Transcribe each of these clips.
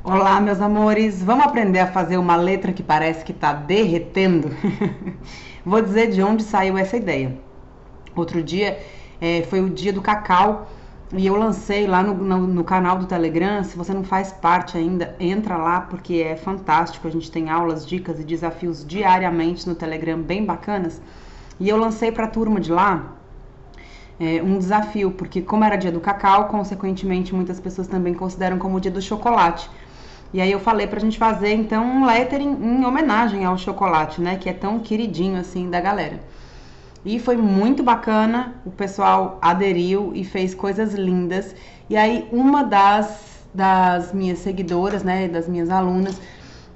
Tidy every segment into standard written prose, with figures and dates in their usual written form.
Olá, meus amores. Vamos aprender a fazer uma letra que parece que está derretendo? Vou dizer de onde saiu essa ideia. Outro dia foi o dia do cacau e eu lancei lá no canal do Telegram. Se você não faz parte ainda, entra lá porque é fantástico. A gente tem aulas, dicas e desafios diariamente no Telegram bem bacanas. E eu lancei para a turma de lá um desafio, porque como era dia do cacau, consequentemente muitas pessoas também consideram como o dia do chocolate. E aí eu falei pra gente fazer então um lettering em homenagem ao chocolate, né, que é tão queridinho assim da galera. E foi muito bacana, o pessoal aderiu e fez coisas lindas. E aí uma das minhas seguidoras, né, das minhas alunas,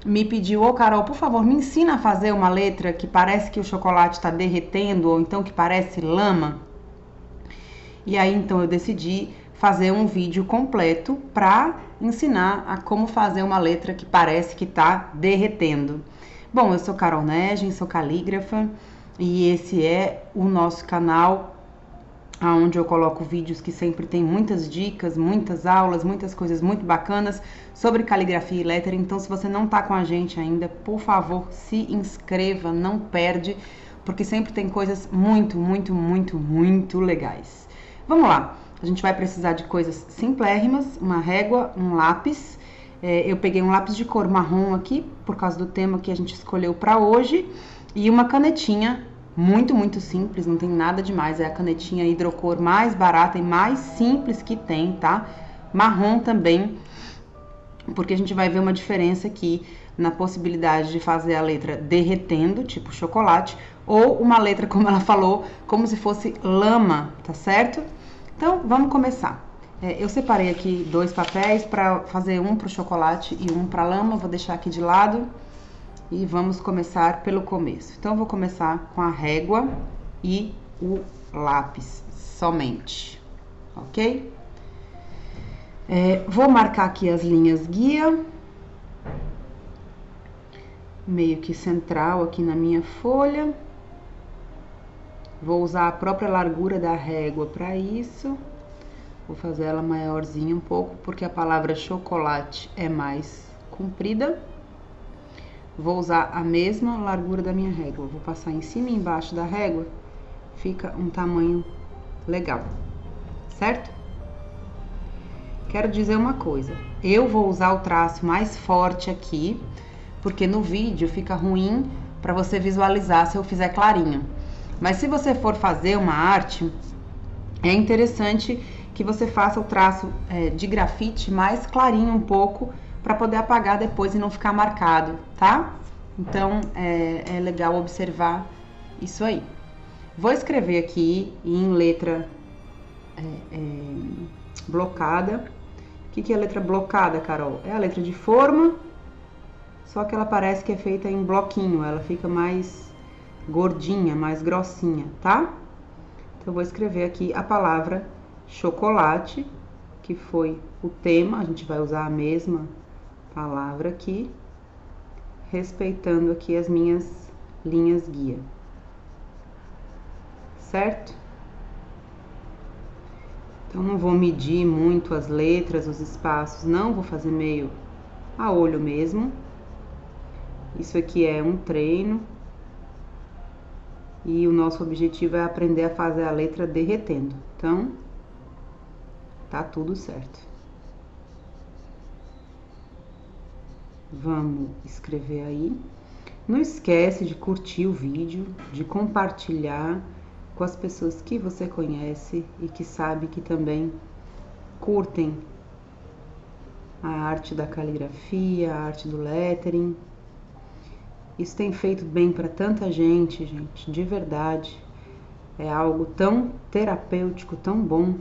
me pediu: ô Carol, por favor, me ensina a fazer uma letra que parece que o chocolate está derretendo, ou então que parece lama. E aí então eu decidi fazer um vídeo completo para ensinar a como fazer uma letra que parece que está derretendo. Bom, eu sou Carol Negen, sou calígrafa e esse é o nosso canal onde eu coloco vídeos que sempre tem muitas dicas, muitas aulas, muitas coisas muito bacanas sobre caligrafia e lettering. Então, se você não está com a gente ainda, por favor, se inscreva, não perde, porque sempre tem coisas muito, muito, muito, muito legais. Vamos lá, a gente vai precisar de coisas simplérrimas, uma régua, um lápis. Eu peguei um lápis de cor marrom aqui, por causa do tema que a gente escolheu para hoje, e uma canetinha muito, muito simples, não tem nada demais, é a canetinha hidrocor mais barata e mais simples que tem, tá? Marrom também, porque a gente vai ver uma diferença aqui na possibilidade de fazer a letra derretendo, tipo chocolate, ou uma letra, como ela falou, como se fosse lama, tá certo? Então, vamos começar. Eu separei aqui 2 papéis para fazer um para o chocolate e um para lama, vou deixar aqui de lado e vamos começar pelo começo. Então, eu vou começar com a régua e o lápis somente, ok? Vou marcar aqui as linhas guia, meio que central aqui na minha folha. Vou usar a própria largura da régua para isso. Vou fazer ela maiorzinha um pouco, porque a palavra chocolate é mais comprida. Vou usar a mesma largura da minha régua. Vou passar em cima e embaixo da régua, fica um tamanho legal, certo? Quero dizer uma coisa, eu vou usar o traço mais forte aqui, porque no vídeo fica ruim para você visualizar se eu fizer clarinho. Mas se você for fazer uma arte, é interessante que você faça o traço de grafite mais clarinho um pouco, para poder apagar depois e não ficar marcado, tá? Então, é legal observar isso aí. Vou escrever aqui em letra blocada. O que é letra blocada, Carol? É a letra de forma, só que ela parece que é feita em bloquinho, ela fica mais gordinha, mais grossinha, tá? Então, eu vou escrever aqui a palavra chocolate, que foi o tema, a gente vai usar a mesma palavra aqui, respeitando aqui as minhas linhas guia, certo? Então, não vou medir muito as letras, os espaços, não, vou fazer meio a olho mesmo. Isso aqui é um treino. E o nosso objetivo é aprender a fazer a letra derretendo. Então, tá tudo certo. Vamos escrever aí. Não esquece de curtir o vídeo, de compartilhar com as pessoas que você conhece e que sabe que também curtem a arte da caligrafia, a arte do lettering. Isso tem feito bem para tanta gente, de verdade. É algo tão terapêutico, tão bom.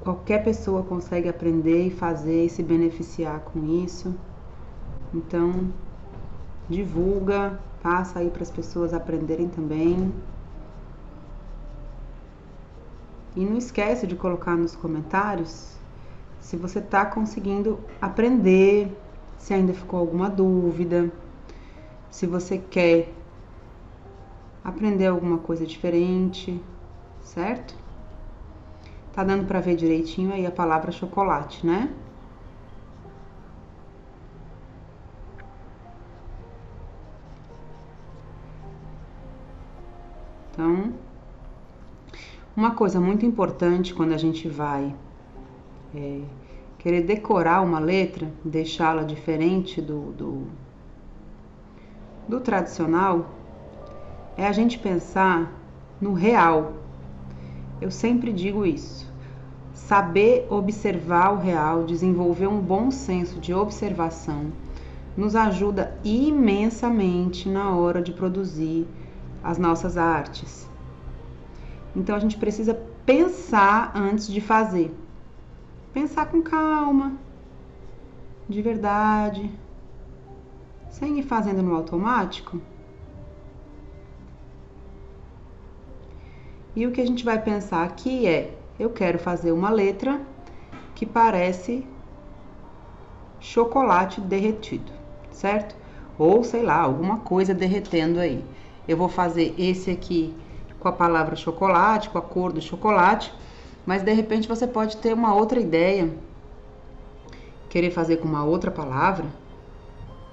Qualquer pessoa consegue aprender e fazer e se beneficiar com isso. Então, divulga, passa aí para as pessoas aprenderem também. E não esquece de colocar nos comentários se você está conseguindo aprender, se ainda ficou alguma dúvida, se você quer aprender alguma coisa diferente, certo? Tá dando para ver direitinho aí a palavra chocolate, né? Então, uma coisa muito importante quando a gente vai querer decorar uma letra, deixá-la diferente do tradicional, é a gente pensar no real. Eu sempre digo isso. Saber observar o real, desenvolver um bom senso de observação, nos ajuda imensamente na hora de produzir as nossas artes. Então a gente precisa pensar antes de fazer. Pensar com calma, de verdade, sem ir fazendo no automático. E o que a gente vai pensar aqui é: eu quero fazer uma letra que parece chocolate derretido, certo? Ou sei lá, alguma coisa derretendo aí. Eu vou fazer esse aqui com a palavra chocolate, com a cor do chocolate, mas de repente você pode ter uma outra ideia, querer fazer com uma outra palavra.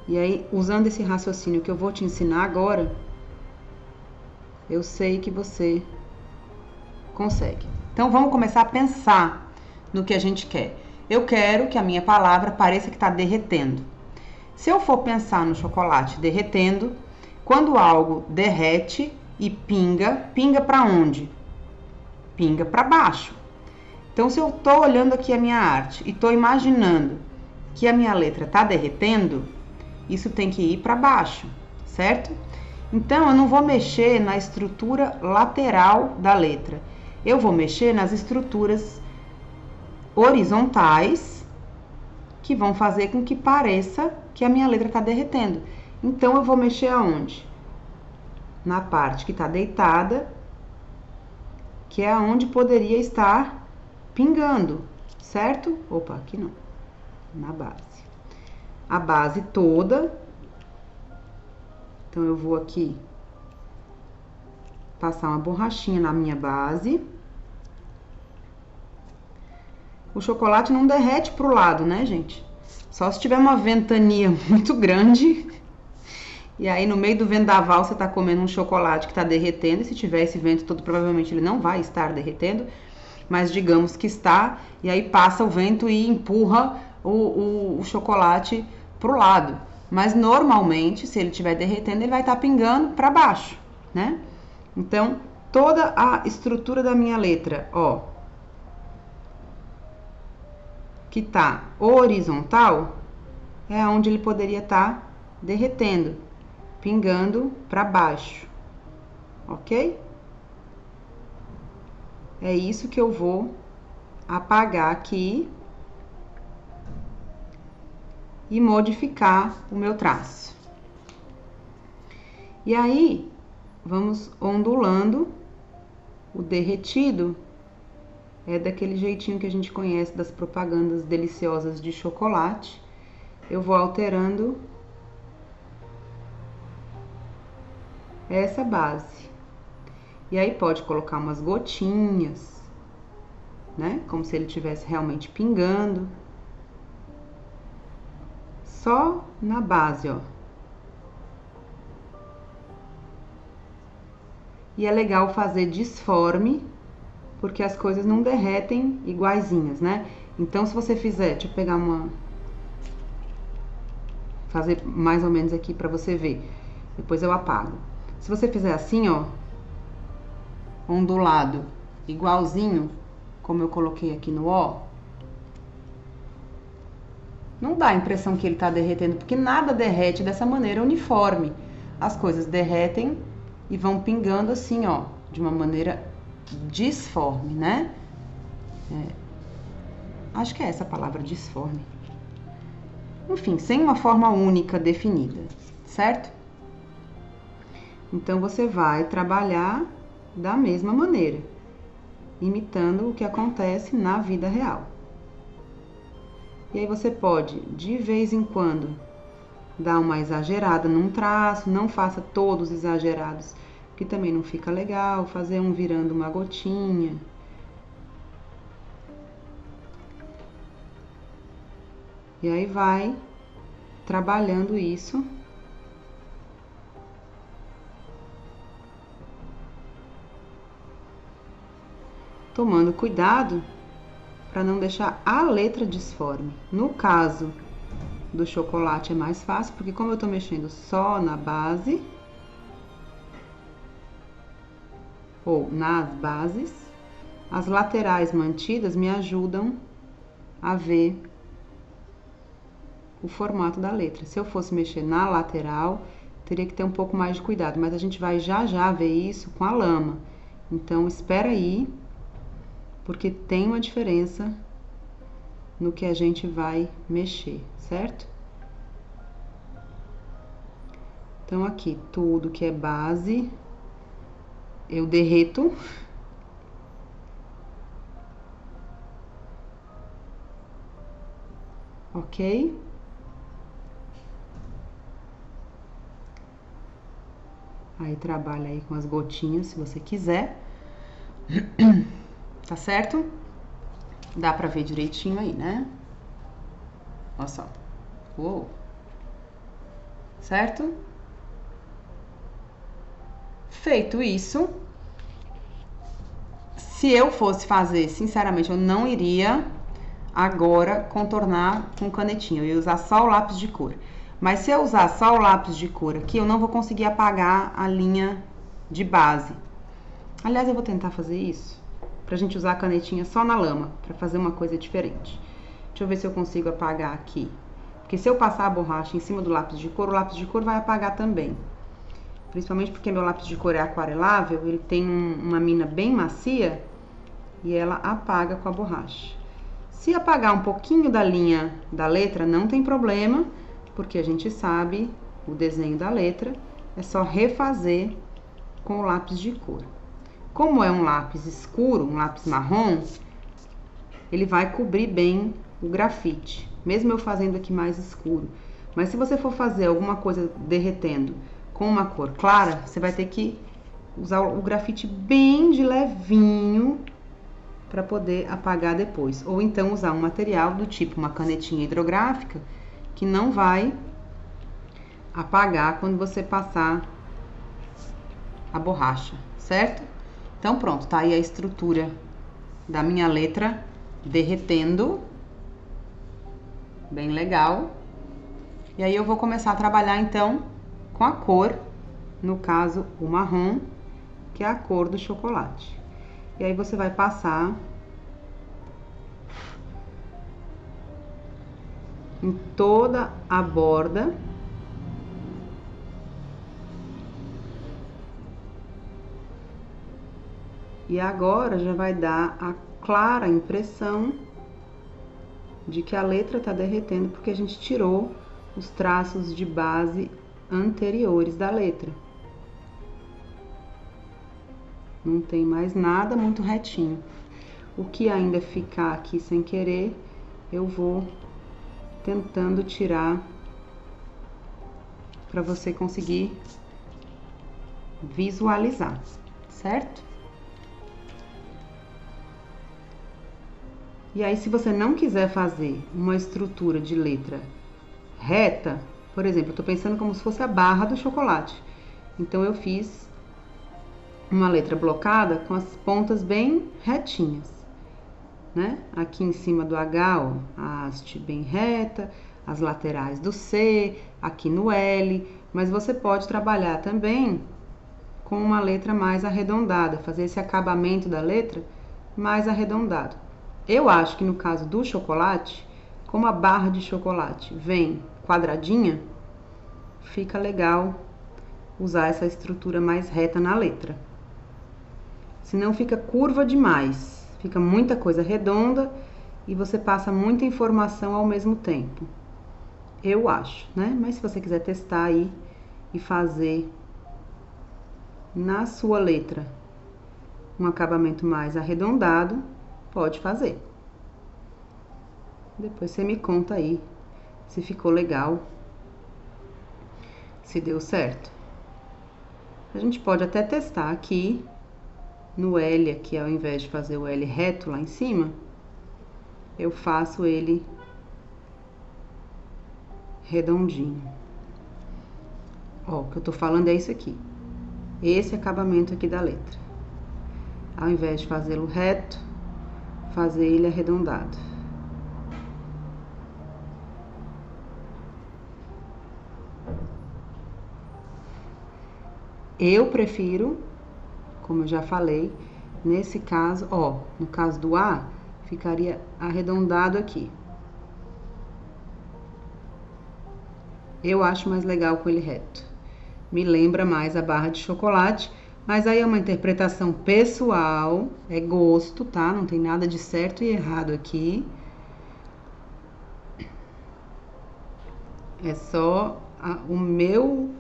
E aí, usando esse raciocínio que eu vou te ensinar agora, eu sei que você consegue. Então vamos começar a pensar no que a gente quer. Eu quero que a minha palavra pareça que está derretendo. Se eu for pensar no chocolate derretendo, quando algo derrete e pinga, pinga para onde? Pinga para baixo. Então, se eu estou olhando aqui a minha arte e estou imaginando que a minha letra está derretendo, isso tem que ir para baixo, certo? Então, eu não vou mexer na estrutura lateral da letra. Eu vou mexer nas estruturas horizontais que vão fazer com que pareça que a minha letra está derretendo. Então, eu vou mexer aonde? Na parte que está deitada, que é aonde poderia estar pingando, certo? Opa, aqui não. Na base. A base toda. Então, eu vou aqui passar uma borrachinha na minha base. O chocolate não derrete pro lado, né, gente? Só se tiver uma ventania muito grande. E aí, no meio do vendaval, você tá comendo um chocolate que tá derretendo. E se tiver esse vento todo, provavelmente ele não vai estar derretendo. Mas digamos que está. E aí, passa o vento e empurra o chocolate pro lado. Mas, normalmente, se ele estiver derretendo, ele vai estar pingando para baixo, né? Então, toda a estrutura da minha letra, ó, que tá horizontal, é onde ele poderia estar derretendo, pingando para baixo, ok? É isso que eu vou apagar aqui e modificar o meu traço. E aí, vamos ondulando. O derretido é daquele jeitinho que a gente conhece das propagandas deliciosas de chocolate. Eu vou alterando essa base. E aí pode colocar umas gotinhas, né? Como se ele estivesse realmente pingando. Só na base, ó. E é legal fazer disforme, porque as coisas não derretem iguaizinhas, né? Então, se você fizer, deixa eu pegar uma... fazer mais ou menos aqui pra você ver. Depois eu apago. Se você fizer assim, ó, ondulado, igualzinho, como eu coloquei aqui no ó, não dá a impressão que ele tá derretendo, porque nada derrete dessa maneira uniforme. As coisas derretem e vão pingando assim, ó, de uma maneira disforme, né? Acho que é essa a palavra, disforme. Enfim, sem uma forma única definida, certo? Então, você vai trabalhar da mesma maneira, imitando o que acontece na vida real. E aí você pode, de vez em quando, dar uma exagerada num traço, não faça todos exagerados, que também não fica legal, fazer um virando uma gotinha. E aí vai trabalhando isso tomando cuidado para não deixar a letra disforme. No caso do chocolate é mais fácil, porque como eu tô mexendo só na base, ou nas bases, as laterais mantidas me ajudam a ver o formato da letra. Se eu fosse mexer na lateral, teria que ter um pouco mais de cuidado, mas a gente vai já ver isso com a lama. Então, espera aí, porque tem uma diferença no que a gente vai mexer, certo? Então, aqui, tudo que é base, eu derreto. Ok? Aí, trabalha aí com as gotinhas, se você quiser. Tá certo? Dá pra ver direitinho aí, né? Olha só. Uou. Certo? Feito isso, se eu fosse fazer, sinceramente, eu não iria agora contornar com canetinha. Eu ia usar só o lápis de cor. Mas se eu usar só o lápis de cor aqui, eu não vou conseguir apagar a linha de base. Aliás, eu vou tentar fazer isso, pra gente usar a canetinha só na lama, pra fazer uma coisa diferente. Deixa eu ver se eu consigo apagar aqui. Porque se eu passar a borracha em cima do lápis de cor, o lápis de cor vai apagar também. Principalmente porque meu lápis de cor é aquarelável, ele tem uma mina bem macia e ela apaga com a borracha. Se apagar um pouquinho da linha da letra, não tem problema, porque a gente sabe o desenho da letra, é só refazer com o lápis de cor. Como é um lápis escuro, um lápis marrom, ele vai cobrir bem o grafite, mesmo eu fazendo aqui mais escuro. Mas se você for fazer alguma coisa derretendo com uma cor clara, você vai ter que usar o grafite bem de levinho para poder apagar depois. Ou então usar um material do tipo uma canetinha hidrográfica, que não vai apagar quando você passar a borracha, certo? Então pronto, tá aí a estrutura da minha letra derretendo. Bem legal. E aí eu vou começar a trabalhar então com a cor, no caso o marrom, que é a cor do chocolate. E aí você vai passar em toda a borda. E agora já vai dar a clara impressão de que a letra tá derretendo, porque a gente tirou os traços de base anteriores da letra. Não tem mais nada muito retinho. O que ainda ficar aqui sem querer, eu vou tentando tirar para você conseguir visualizar, certo? E aí, se você não quiser fazer uma estrutura de letra reta, por exemplo, eu tô pensando como se fosse a barra do chocolate. Então, eu fiz uma letra blocada com as pontas bem retinhas, né? Aqui em cima do H, ó, a haste bem reta, as laterais do C, aqui no L, mas você pode trabalhar também com uma letra mais arredondada, fazer esse acabamento da letra mais arredondado. Eu acho que no caso do chocolate, como a barra de chocolate vem quadradinha, fica legal usar essa estrutura mais reta na letra. Senão fica curva demais, fica muita coisa redonda e você passa muita informação ao mesmo tempo. Eu acho, né? Mas se você quiser testar aí e fazer na sua letra um acabamento mais arredondado, pode fazer. Depois você me conta aí se ficou legal, se deu certo. A gente pode até testar aqui no L, aqui ao invés de fazer o L reto lá em cima, eu faço ele redondinho. Ó, o que eu tô falando é isso aqui. Esse acabamento aqui da letra. Ao invés de fazê-lo reto, fazer ele arredondado. Eu prefiro, como eu já falei, nesse caso, ó, no caso do A, ficaria arredondado aqui. Eu acho mais legal com ele reto. Me lembra mais a barra de chocolate, mas aí é uma interpretação pessoal, é gosto, tá? Não tem nada de certo e errado aqui. É só o meu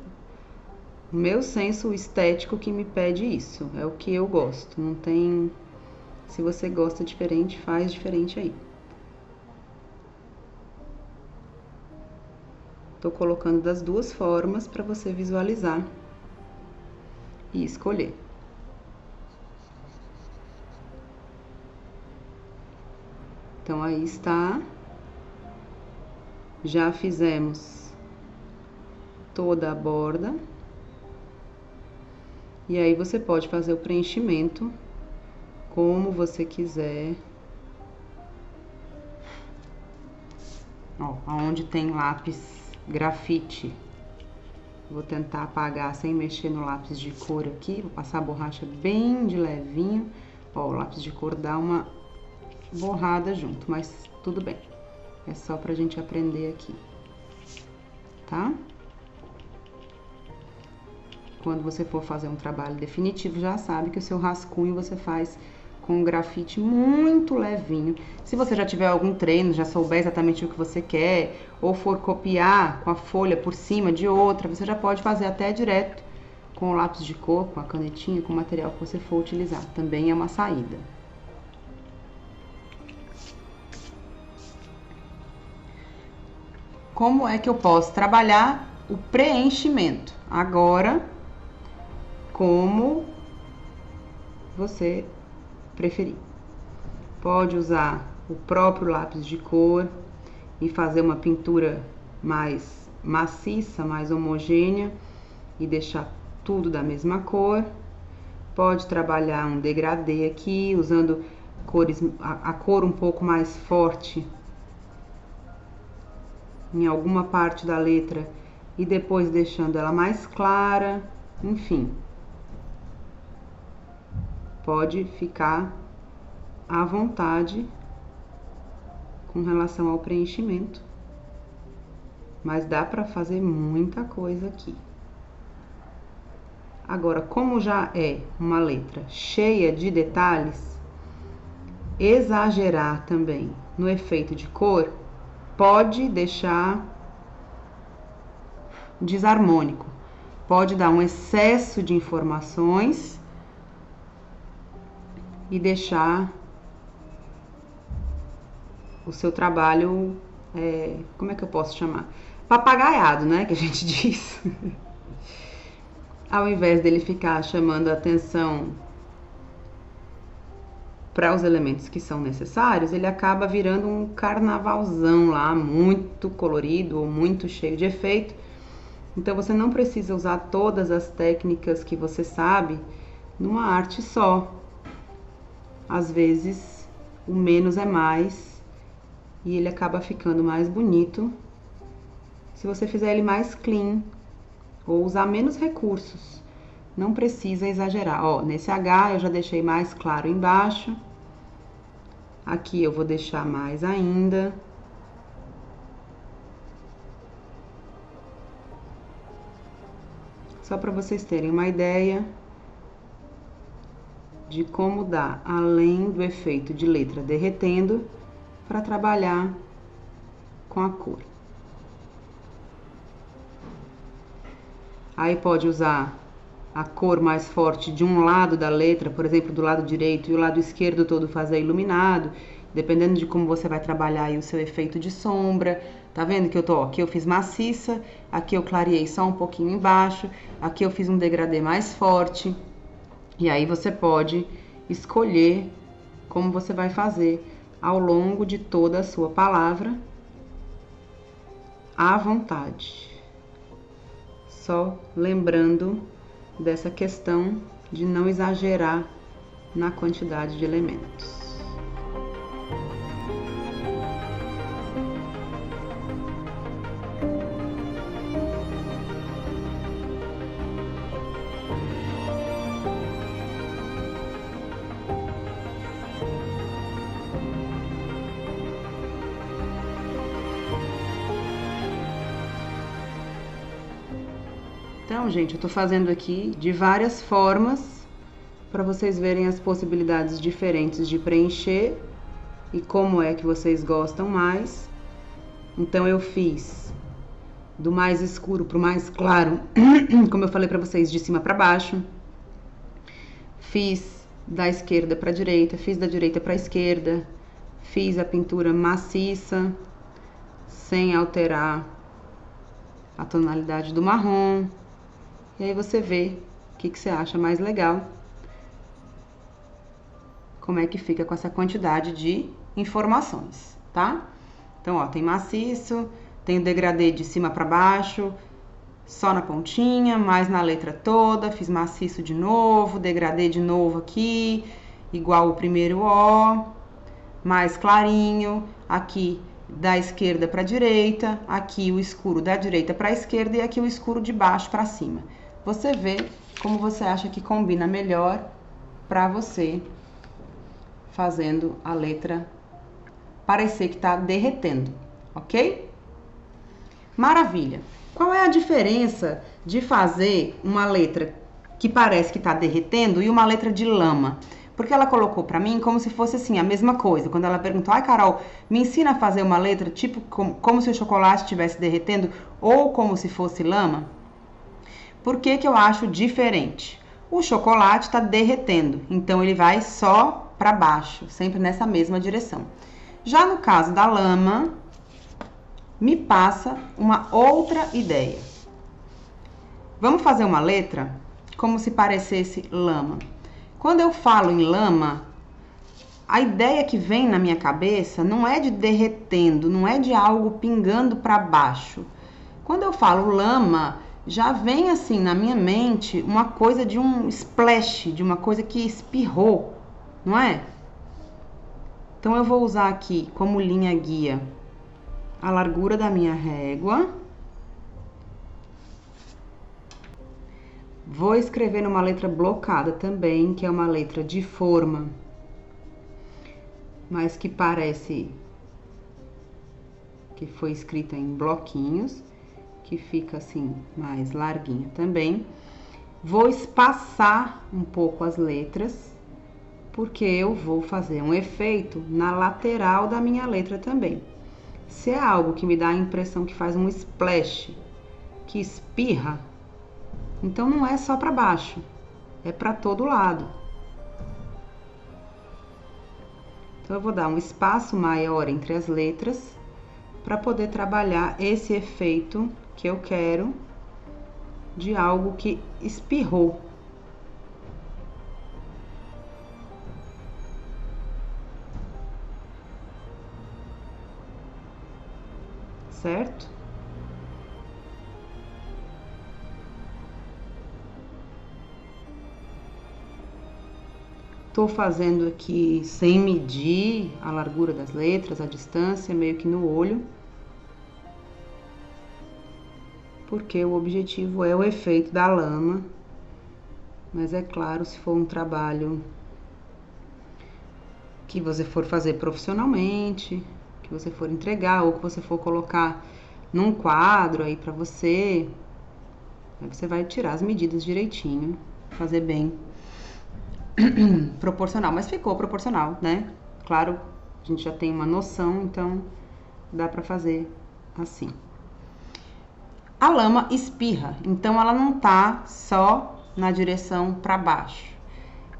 senso estético que me pede isso. É o que eu gosto. Não tem... Se você gosta diferente, faz diferente aí. Tô colocando das duas formas para você visualizar e escolher. Então, aí está. Já fizemos toda a borda. E aí, você pode fazer o preenchimento como você quiser. Ó, onde tem lápis grafite, vou tentar apagar sem mexer no lápis de cor aqui. Vou passar a borracha bem de levinho. Ó, o lápis de cor dá uma borrada junto, mas tudo bem. É só pra gente aprender aqui, tá? Quando você for fazer um trabalho definitivo, já sabe que o seu rascunho você faz com um grafite muito levinho. Se você já tiver algum treino, já souber exatamente o que você quer, ou for copiar com a folha por cima de outra, você já pode fazer até direto com o lápis de cor, com a canetinha, com o material que você for utilizar. Também é uma saída. Como é que eu posso trabalhar o preenchimento? Agora, como você preferir. Pode usar o próprio lápis de cor e fazer uma pintura mais maciça, mais homogênea e deixar tudo da mesma cor. Pode trabalhar um degradê aqui, usando cores, a cor um pouco mais forte em alguma parte da letra e depois deixando ela mais clara, enfim. Pode ficar à vontade com relação ao preenchimento, mas dá para fazer muita coisa aqui. Agora, como já é uma letra cheia de detalhes, exagerar também no efeito de cor pode deixar desarmônico, pode dar um excesso de informações e deixar o seu trabalho, como é que eu posso chamar? Papagaiado, né, que a gente diz. Ao invés dele ficar chamando a atenção para os elementos que são necessários, ele acaba virando um carnavalzão lá, muito colorido ou muito cheio de efeito. Então, você não precisa usar todas as técnicas que você sabe numa arte só. Às vezes, o menos é mais e ele acaba ficando mais bonito se você fizer ele mais clean ou usar menos recursos. Não precisa exagerar. Ó, nesse H eu já deixei mais claro embaixo. Aqui eu vou deixar mais ainda. Só para vocês terem uma ideia de como dá, além do efeito de letra derretendo, para trabalhar com a cor. Aí pode usar a cor mais forte de um lado da letra, por exemplo, do lado direito, e o lado esquerdo todo fazer iluminado, dependendo de como você vai trabalhar aí o seu efeito de sombra. Tá vendo que eu tô, aqui eu fiz maciça, aqui eu clareei só um pouquinho embaixo, aqui eu fiz um degradê mais forte. E aí você pode escolher como você vai fazer ao longo de toda a sua palavra, à vontade. Só lembrando dessa questão de não exagerar na quantidade de elementos. Então, gente, eu tô fazendo aqui de várias formas para vocês verem as possibilidades diferentes de preencher e como é que vocês gostam mais. Então, eu fiz do mais escuro pro mais claro, como eu falei para vocês, de cima para baixo. Fiz da esquerda para direita, fiz da direita para esquerda, fiz a pintura maciça, sem alterar a tonalidade do marrom. E aí você vê o que você acha mais legal, como é que fica com essa quantidade de informações, tá? Então, ó, tem maciço, tem o degradê de cima para baixo, só na pontinha, mais na letra toda, fiz maciço de novo, degradê de novo aqui, igual o primeiro O, mais clarinho, aqui da esquerda para direita, aqui o escuro da direita para esquerda e aqui o escuro de baixo para cima. Você vê como você acha que combina melhor para você fazendo a letra parecer que tá derretendo, ok? Maravilha! Qual é a diferença de fazer uma letra que parece que tá derretendo e uma letra de lama? Porque ela colocou pra mim como se fosse assim, a mesma coisa. Quando ela perguntou, ai Carol, me ensina a fazer uma letra tipo como se o chocolate estivesse derretendo ou como se fosse lama? Por que que eu acho diferente? O chocolate tá derretendo, então ele vai só pra baixo, sempre nessa mesma direção. Já no caso da lama, me passa uma outra ideia. Vamos fazer uma letra como se parecesse lama. Quando eu falo em lama, a ideia que vem na minha cabeça não é de derretendo, não é de algo pingando para baixo. Quando eu falo lama, já vem assim na minha mente uma coisa de um splash, de uma coisa que espirrou, não é? Então eu vou usar aqui como linha guia a largura da minha régua. Vou escrever numa letra blocada também, que é uma letra de forma, mas que parece que foi escrita em bloquinhos, que fica assim mais larguinha também. Vou espaçar um pouco as letras, porque eu vou fazer um efeito na lateral da minha letra também. Se é algo que me dá a impressão que faz um splash, que espirra, então não é só para baixo, é para todo lado. Então eu vou dar um espaço maior entre as letras para poder trabalhar esse efeito que eu quero de algo que espirrou. Certo? Tô fazendo aqui sem medir a largura das letras, a distância, meio que no olho. Porque o objetivo é o efeito da lama. Mas é claro, se for um trabalho que você for fazer profissionalmente, que você for entregar ou que você for colocar num quadro aí pra você, aí você vai tirar as medidas direitinho, fazer bem proporcional, mas ficou proporcional, né? Claro, a gente já tem uma noção, então dá pra fazer assim. A lama espirra, então ela não tá só na direção pra baixo.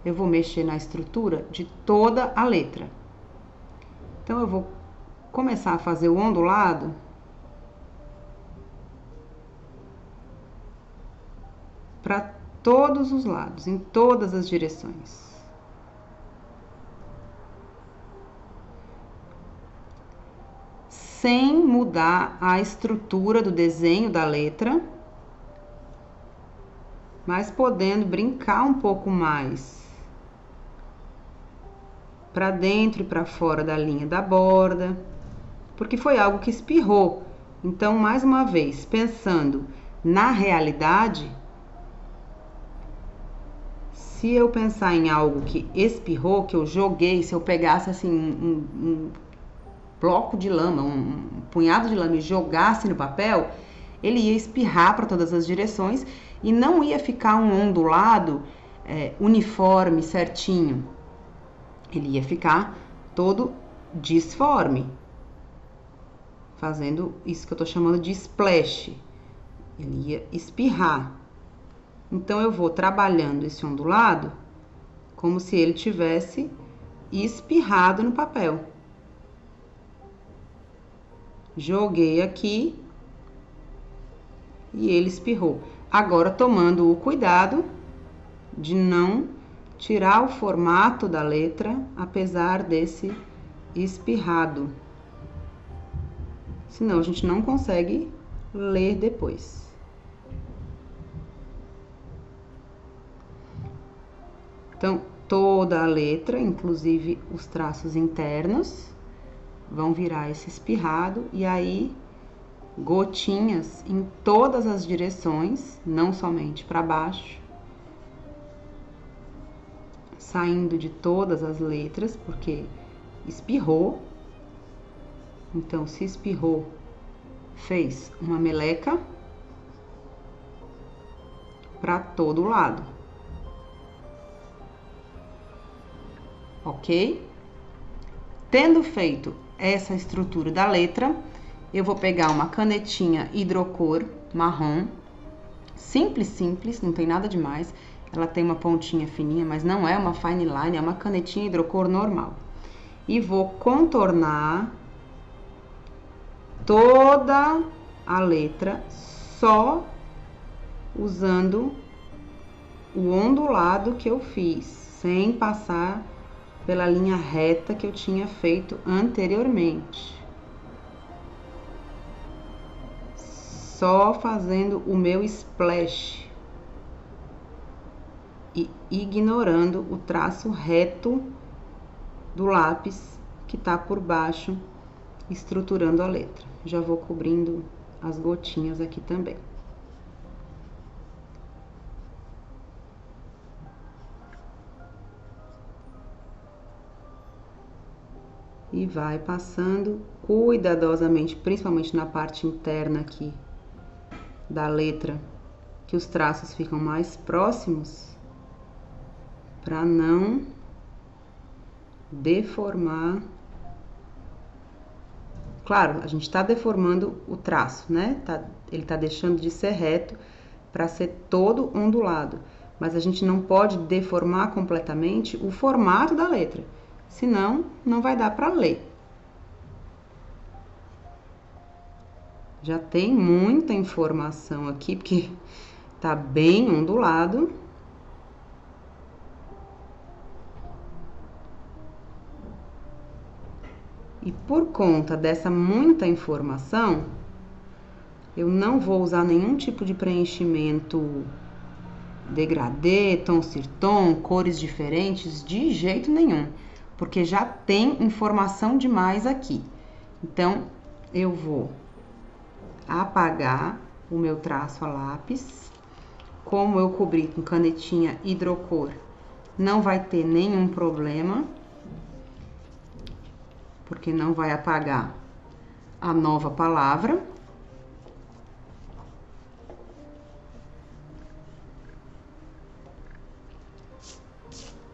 Eu vou mexer na estrutura de toda a letra. Então eu vou começar a fazer o ondulado para todos os lados, em todas as direções. Sem mudar a estrutura do desenho da letra, mas podendo brincar um pouco mais para dentro e para fora da linha da borda, porque foi algo que espirrou. Então, mais uma vez, pensando na realidade, se eu pensar em algo que espirrou, que eu joguei, se eu pegasse assim um bloco de lama, um punhado de lama e jogasse no papel, ele ia espirrar para todas as direções e não ia ficar um ondulado uniforme, certinho. Ele ia ficar todo disforme, fazendo isso que eu tô chamando de splash. Ele ia espirrar. Então, eu vou trabalhando esse ondulado como se ele tivesse espirrado no papel. Joguei aqui e ele espirrou. Agora, tomando o cuidado de não tirar o formato da letra, apesar desse espirrado. Senão, a gente não consegue ler depois. Então, toda a letra, inclusive os traços internos, vão virar esse espirrado e aí gotinhas em todas as direções, não somente para baixo, saindo de todas as letras, porque espirrou. Então, se espirrou, fez uma meleca para todo lado. Ok? Tendo feito essa estrutura da letra, eu vou pegar uma canetinha hidrocor marrom, simples, não tem nada demais. Ela tem uma pontinha fininha, mas não é uma fine line, é uma canetinha hidrocor normal. E vou contornar toda a letra só usando o ondulado que eu fiz, sem passar pela linha reta que eu tinha feito anteriormente. Só fazendo o meu splash e ignorando o traço reto do lápis que tá por baixo, estruturando a letra. Já vou cobrindo as gotinhas aqui também. E vai passando cuidadosamente, principalmente na parte interna aqui da letra, que os traços ficam mais próximos, para não deformar. Claro, a gente tá deformando o traço, né? Ele tá deixando de ser reto para ser todo ondulado, mas a gente não pode deformar completamente o formato da letra, senão não vai dar para ler. Já tem muita informação aqui, porque tá bem ondulado. E por conta dessa muita informação, eu não vou usar nenhum tipo de preenchimento degradê, tom sur tom, cores diferentes, de jeito nenhum, porque já tem informação demais aqui. Então, eu vou apagar o meu traço a lápis. Como eu cobri com canetinha hidrocor, não vai ter nenhum problema, porque não vai apagar a nova palavra.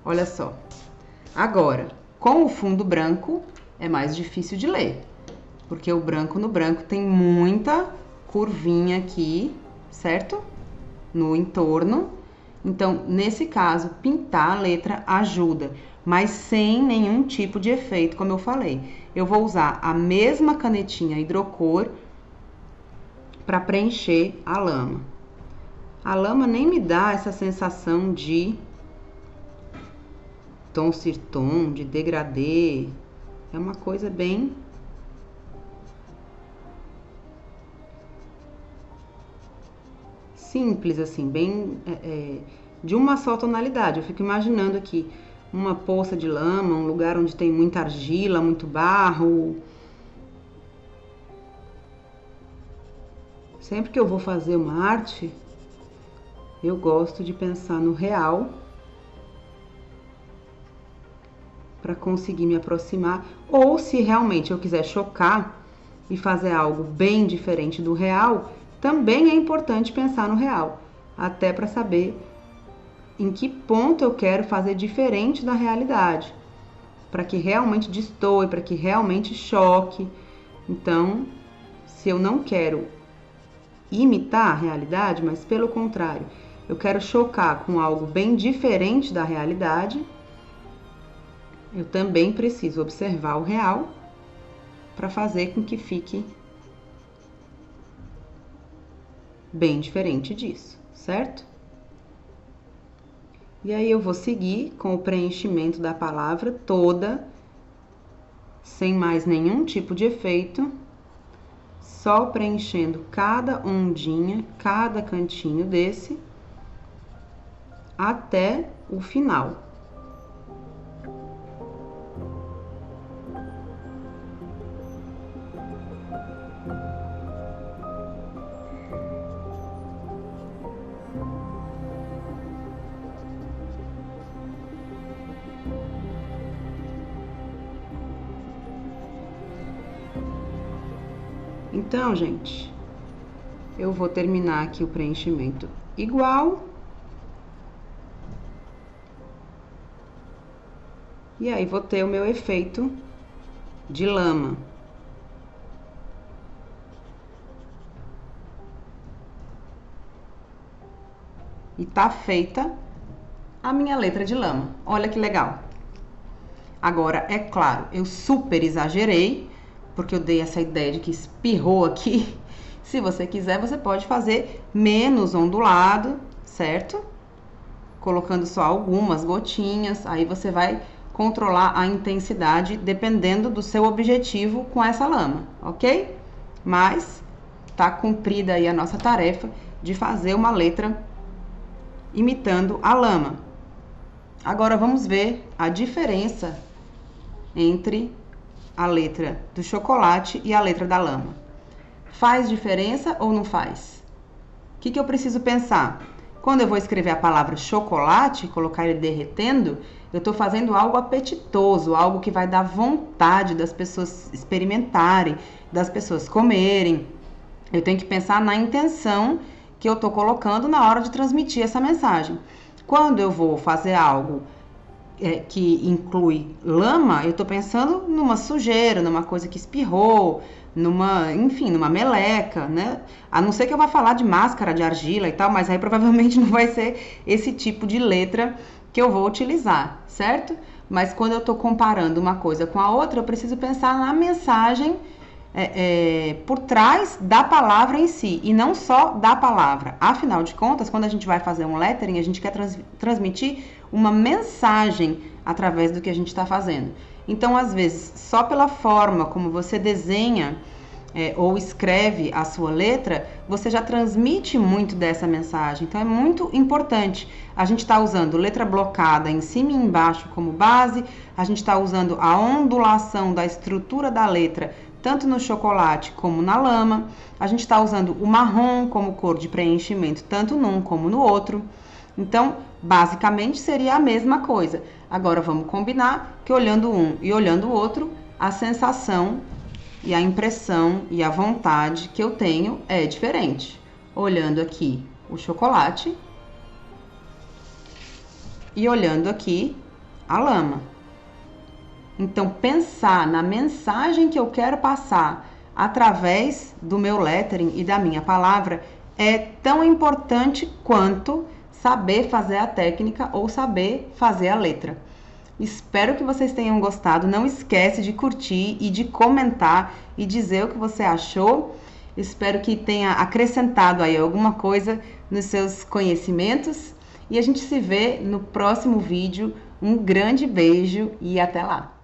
Olha só. Agora, com o fundo branco, é mais difícil de ler, porque o branco no branco tem muita curvinha aqui, certo? No entorno. Então, nesse caso, pintar a letra ajuda, mas sem nenhum tipo de efeito, como eu falei. Eu vou usar a mesma canetinha hidrocor para preencher a lama. A lama nem me dá essa sensação de tom sur tom, de degradê. É uma coisa bem simples, assim, bem de uma só tonalidade. Eu fico imaginando aqui uma poça de lama, um lugar onde tem muita argila, muito barro. Sempre que eu vou fazer uma arte, eu gosto de pensar no real para conseguir me aproximar. Ou se realmente eu quiser chocar e fazer algo bem diferente do real, também é importante pensar no real, até para saber em que ponto eu quero fazer diferente da realidade, para que realmente destoe, para que realmente choque. Então, se eu não quero imitar a realidade, mas pelo contrário, eu quero chocar com algo bem diferente da realidade, eu também preciso observar o real para fazer com que fique bem diferente disso, certo? E aí eu vou seguir com o preenchimento da palavra toda, sem mais nenhum tipo de efeito, só preenchendo cada ondinha, cada cantinho desse, até o final. Então, gente, eu vou terminar aqui o preenchimento igual. E aí, vou ter o meu efeito de lama. E tá feita a minha letra de lama. Olha que legal. Agora, é claro, eu super exagerei, porque eu dei essa ideia de que espirrou aqui. Se você quiser, você pode fazer menos ondulado, certo? Colocando só algumas gotinhas, aí você vai controlar a intensidade dependendo do seu objetivo com essa lama, ok? Mas tá cumprida aí a nossa tarefa de fazer uma letra imitando a lama. Agora vamos ver a diferença entre a letra do chocolate e a letra da lama. Faz diferença ou não faz? O que eu preciso pensar? Quando eu vou escrever a palavra chocolate, colocar ele derretendo, eu estou fazendo algo apetitoso, algo que vai dar vontade das pessoas experimentarem, das pessoas comerem. Eu tenho que pensar na intenção que eu estou colocando na hora de transmitir essa mensagem. Quando eu vou fazer algo que inclui lama, eu estou pensando numa sujeira, numa coisa que espirrou, enfim, numa meleca, né? A não ser que eu vá falar de máscara de argila e tal, mas aí provavelmente não vai ser esse tipo de letra que eu vou utilizar, certo? Mas quando eu estou comparando uma coisa com a outra, eu preciso pensar na mensagem por trás da palavra em si, e não só da palavra. Afinal de contas, quando a gente vai fazer um lettering, a gente quer transmitir uma mensagem através do que a gente está fazendo. Então, às vezes, só pela forma como você desenha ou escreve a sua letra, você já transmite muito dessa mensagem. Então, é muito importante. A gente está usando letra blocada em cima e embaixo como base, a gente está usando a ondulação da estrutura da letra tanto no chocolate como na lama. A gente está usando o marrom como cor de preenchimento, tanto num como no outro. Então, basicamente, seria a mesma coisa. Agora, vamos combinar que olhando um e olhando o outro, a sensação e a impressão e a vontade que eu tenho é diferente. Olhando aqui o chocolate e olhando aqui a lama. Então, pensar na mensagem que eu quero passar através do meu lettering e da minha palavra é tão importante quanto saber fazer a técnica ou saber fazer a letra. Espero que vocês tenham gostado. Não esquece de curtir e de comentar e dizer o que você achou. Espero que tenha acrescentado aí alguma coisa nos seus conhecimentos. E a gente se vê no próximo vídeo. Um grande beijo e até lá!